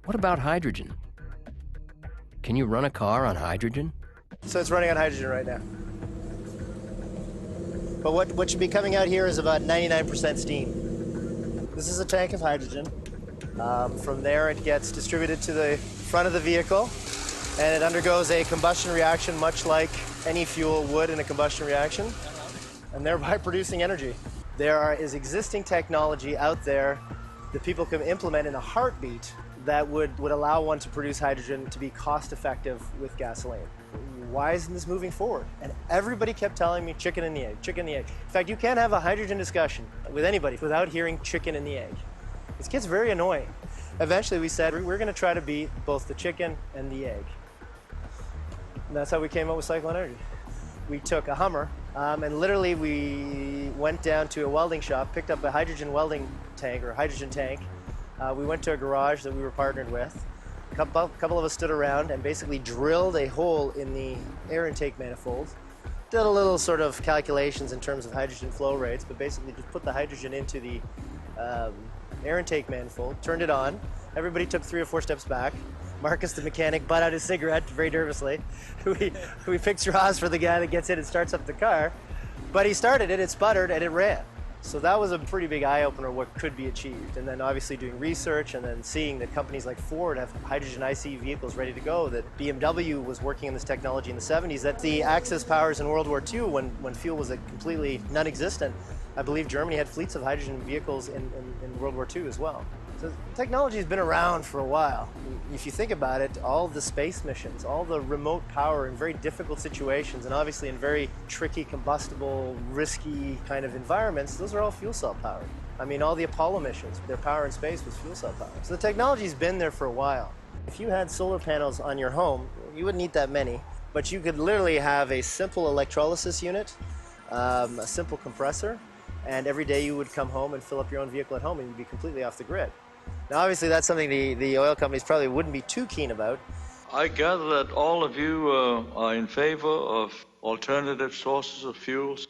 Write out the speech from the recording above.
What about hydrogen? Can you run a car on hydrogen? So it's running on hydrogen right now. But what should be coming out here is about 99% steam. This is a tank of hydrogen. From there it gets distributed to the front of the vehicle, and it undergoes a combustion reaction much like any fuel would in a combustion reaction, and thereby producing energy. There is existing technology out there that people can implement in a heartbeat that would allow one to produce hydrogen to be cost effective with gasoline. Why isn't this moving forward? And everybody kept telling me chicken and the egg, chicken and the egg. In fact, you can't have a hydrogen discussion with anybody without hearing chicken and the egg. This gets very annoying. Eventually we said, we're going to try to beat both the chicken and the egg. And that's how we came up with Cyclone Energy. We took a Hummer, and literally we went down to a welding shop, picked up a hydrogen welding tank, or a hydrogen tank. We went to a garage that we were partnered with. A couple of us stood around and basically drilled a hole in the air intake manifold. Did a little sort of calculations in terms of hydrogen flow rates, but basically just put the hydrogen into the air intake manifold, turned it on. Everybody took 3 or 4 steps back. Marcus, the mechanic, bought out his cigarette very nervously. We picked straws for the guy that gets in and starts up the car. But he started it, it sputtered, and it ran. So that was a pretty big eye-opener what could be achieved. And then obviously doing research and then seeing that companies like Ford have hydrogen ICE vehicles ready to go, that BMW was working on this technology in the 70s, that the Axis powers in World War II, when fuel was completely non-existent, I believe Germany had fleets of hydrogen vehicles in World War II as well. So technology has been around for a while. If you think about it, all the space missions, all the remote power in very difficult situations, and obviously in very tricky, combustible, risky kind of environments, those are all fuel cell powered. I mean, all the Apollo missions, their power in space was fuel cell powered. So the technology's been there for a while. If you had solar panels on your home, you wouldn't need that many, but you could literally have a simple electrolysis unit, a simple compressor, and every day you would come home and fill up your own vehicle at home and you'd be completely off the grid. Now obviously that's something the oil companies probably wouldn't be too keen about. I gather that all of you are in favor of alternative sources of fuels.